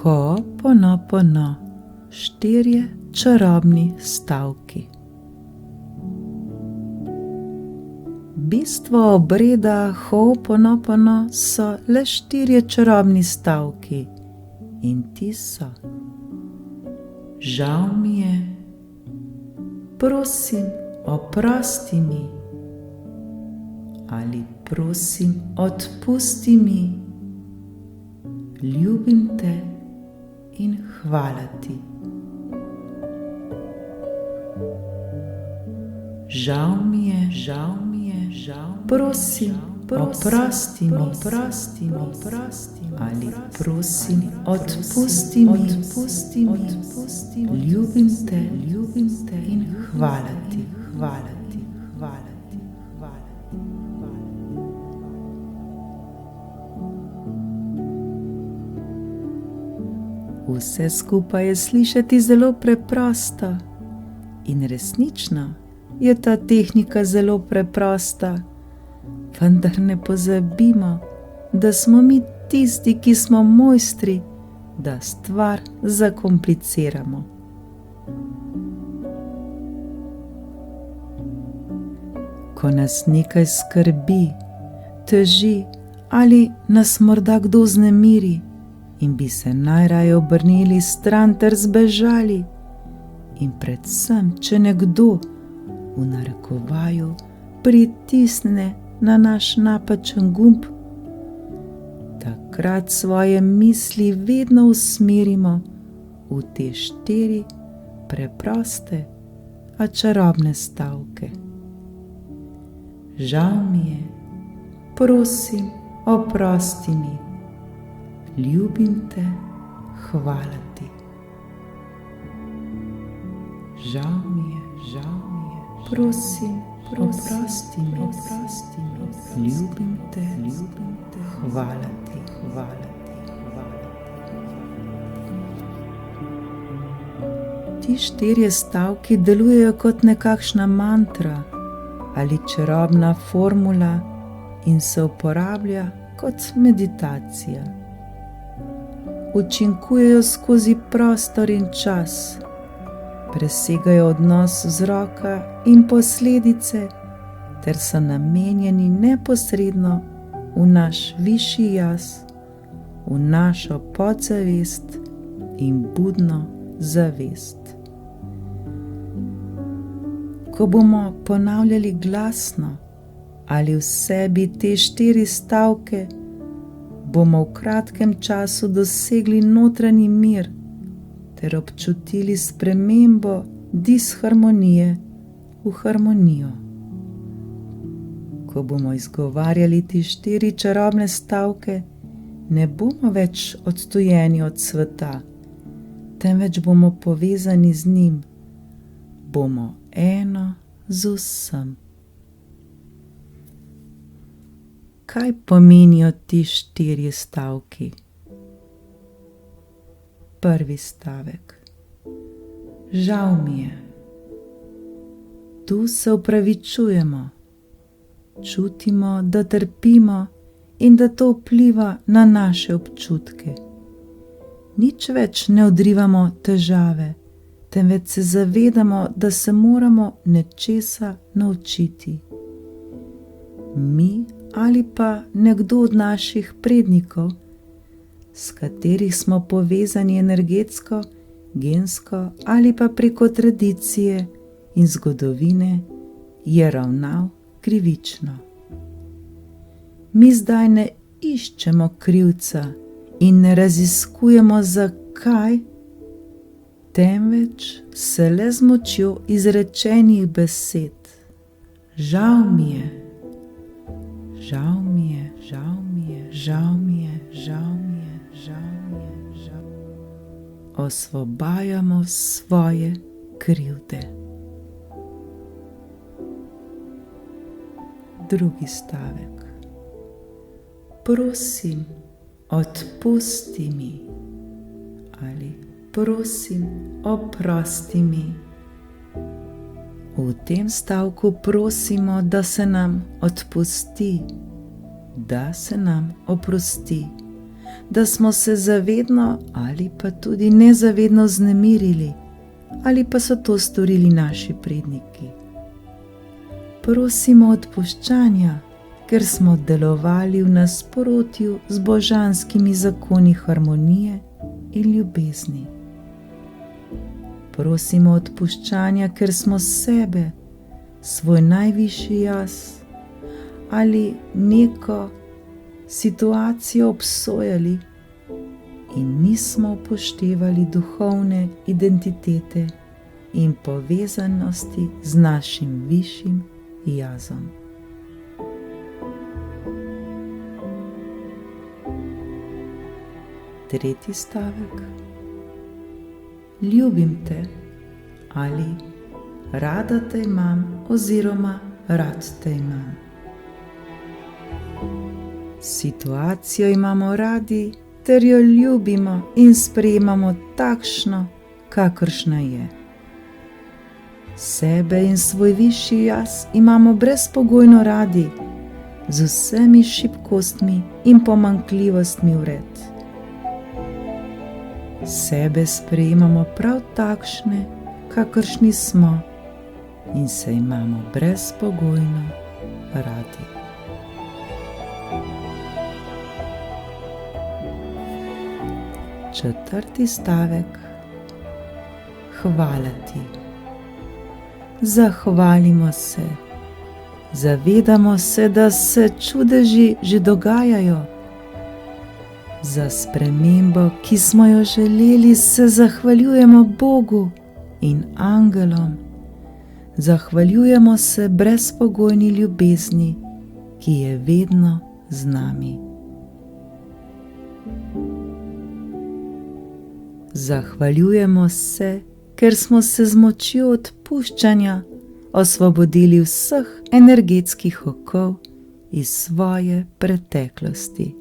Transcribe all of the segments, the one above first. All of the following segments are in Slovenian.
Ho'oponopono, 4 čarobni stavki. Bistvo obreda Ho'oponopono so le 4 čarobni stavki in ti so: žal mi je, prosim, oprosti mi, ali prosim, odpusti mi, ljubim te in hvala ti. Žal mi je, prosim, oprosti mi, ali prosim, odpusti mi, ljubim te in hvala ti. Vse skupaj je slišati zelo preprosto in resnično je ta tehnika zelo preprosta, vendar ne pozabimo, da smo mi tisti, ki smo mojstri, da stvar zakompliciramo. Ko nas nekaj skrbi, teži ali nas morda kdo vznemiri in bi se najraje obrnili stran ter zbežali, in predvsem, če nekdo v narekovaju pritisne na naš napačen gumb, takrat svoje misli vedno usmerimo v te 4 preproste, a čarobne stavke. Žal mi je, prosim, oprosti mi, ljubim te, hvala ti. Žal mi je, prosim, oprosti mi, ljubim te, hvala ti. Ti 4 stavki delujejo kot nekakšna mantra ali čarobna formula in se uporablja kot meditacija. Učinkujejo skozi prostor in čas, presegajo odnos vzroka in posledice ter so namenjeni neposredno v naš višji jaz, v našo podzavest in budno zavest. Ko bomo ponavljali glasno ali v sebi te 4 stavke, bomo v kratkem času dosegli notranji mir ter občutili spremembo disharmonije v harmonijo. Ko bomo izgovarjali te 4 čarobne stavke, ne bomo več odtujeni od sveta, temveč bomo povezani z njim, bomo eno z vsem. Kaj pomenijo ti 4 stavki? Prvi stavek: žal mi je. Tu se opravičujemo, čutimo, da trpimo in da to vpliva na naše občutke. Nič več ne odrivamo težave, temveč se zavedamo, da se moramo nečesa naučiti. Mi ali pa nekdo od naših prednikov, s katerih smo povezani energetsko, gensko ali pa preko tradicije in zgodovine, je ravnal krivično. Mi zdaj ne iščemo krivca in ne raziskujemo zakaj, temveč se le z močjo izrečenih besed: žal mi je, žal mi je, žal mi je, žal mi je, žal mi je, žal mi je, žal, osvobajamo svoje krivde. Drugi stavek: prosim, odpusti mi, ali prosim, oprosti mi. V tem stavku prosimo, da se nam odpusti, da se nam oprosti, da smo se zavedno ali pa tudi nezavedno vznemirili, ali pa so to storili naši predniki. Prosimo odpuščanja, ker smo delovali v nasprotju z božanskimi zakoni harmonije in ljubezni. Prosimo odpuščanja, ker smo sebe, svoj najvišji jaz ali neko situacijo obsojali in nismo upoštevali duhovne identitete in povezanosti z našim višjim jazom. Tretji stavek. Ljubim te ali rada te imam oziroma rad te imam. Situacijo imamo radi ter jo ljubimo in sprejemamo takšno, kakršna je. Sebe in svoj višji jaz imamo brezpogojno radi, z vsemi šibkostmi in pomanjkljivostmi vred. Sebe sprejemamo prav takšne, kakršni smo, in se imamo brezpogojno radi. Četrti stavek. Hvala ti. Zahvalimo se. Zavedamo se, da se čudeži že dogajajo. Za spremembo, ki smo jo želeli, se zahvaljujemo Bogu in angelom. Zahvaljujemo se brezpogojni ljubezni, ki je vedno z nami. Zahvaljujemo se, ker smo se z močjo odpuščanja osvobodili vseh energetskih okov iz svoje preteklosti.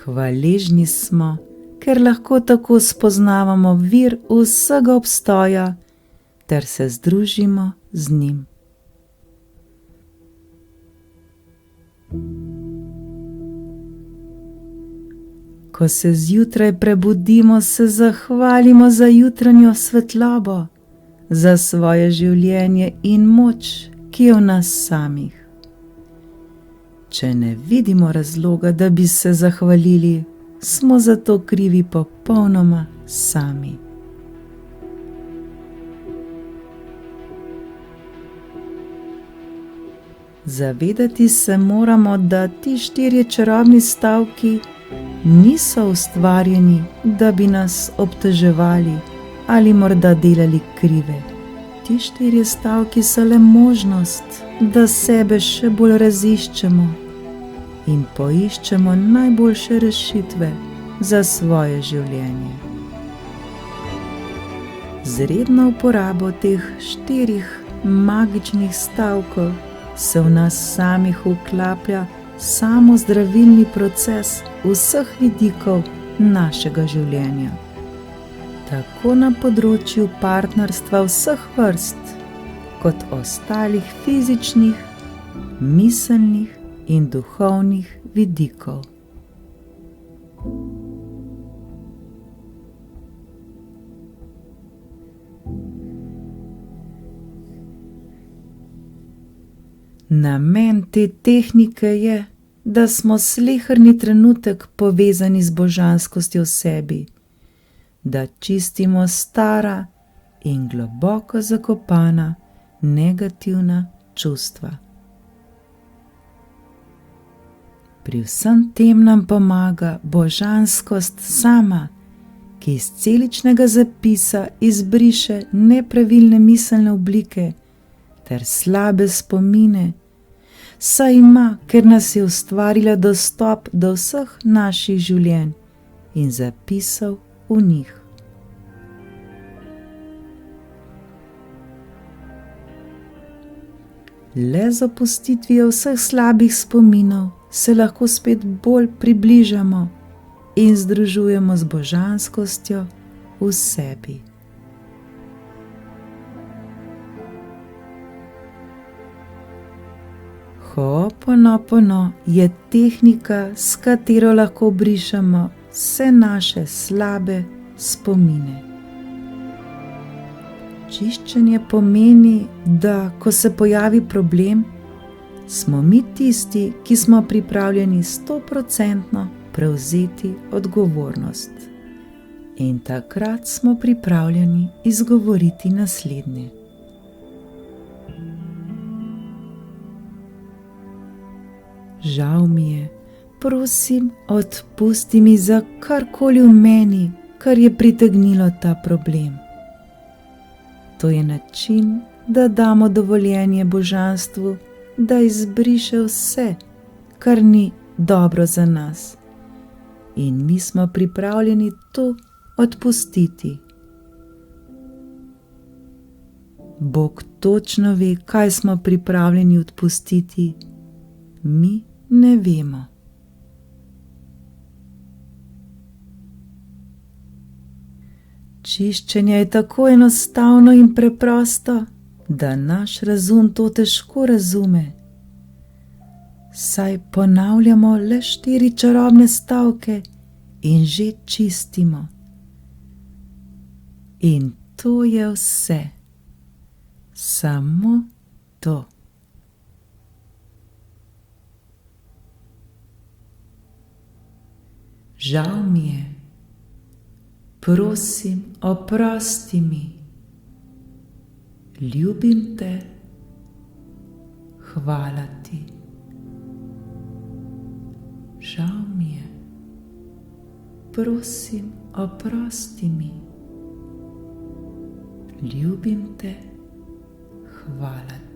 Hvaležni smo, ker lahko tako spoznavamo vir vsega obstoja ter se združimo z njim. Ko se zjutraj prebudimo, se zahvalimo za jutranjo svetlobo, za svoje življenje in moč, ki je v nas samih. Če ne vidimo razloga, da bi se zahvalili, smo za to krivi popolnoma sami. Zavedati se moramo, da ti 4 čarobni stavki niso ustvarjeni, da bi nas obteževali ali morda delali krive. Ti 4 stavki so le možnost, da sebe še bolj raziščemo in poiščemo najboljše rešitve za svoje življenje. Z redno uporabo teh 4 magičnih stavkov se v nas samih vklaplja samozdravilni proces vseh vidikov našega življenja, tako na področju partnerstva vseh vrst, kot ostalih fizičnih, miselnih in duhovnih vidikov. Namen te tehnike je, da smo sleherni trenutek povezani z božanskostjo v sebi, da čistimo stara in globoko zakopana negativna čustva. Pri vsem tem nam pomaga božanskost sama, ki iz celičnega zapisa izbriše nepravilne miselne oblike ter slabe spomine, saj ima, ker nas je ustvarila, dostop do vseh naših življenj in zapisov v njih. Le z opustitvijo vseh slabih spominov se lahko spet bolj približamo in združujemo z božanskostjo v sebi. Ho'oponopono je tehnika, s katero lahko brišemo vse naše slabe spomine. Čiščenje pomeni, da ko se pojavi problem, smo mi tisti, ki smo pripravljeni 100% prevzeti odgovornost. In takrat smo pripravljeni izgovoriti naslednje. Žal mi je, prosim, odpusti mi za karkoli v meni, kar je pritegnilo ta problem. To je način, da damo dovoljenje božanstvu, da izbriše vse, kar ni dobro za nas. In mi smo pripravljeni to odpustiti. Bog točno ve, kaj smo pripravljeni odpustiti, mi ne vemo. Čiščenje je tako enostavno in preprosto, da naš razum to težko razume. Saj ponavljamo le 4 čarobne stavke in že čistimo. In to je vse. Samo to. Žal mi je. Prosim, oprosti mi. Ljubim te. Hvala ti. Žal mi je. Prosim, oprosti mi. Ljubim te. Hvala ti.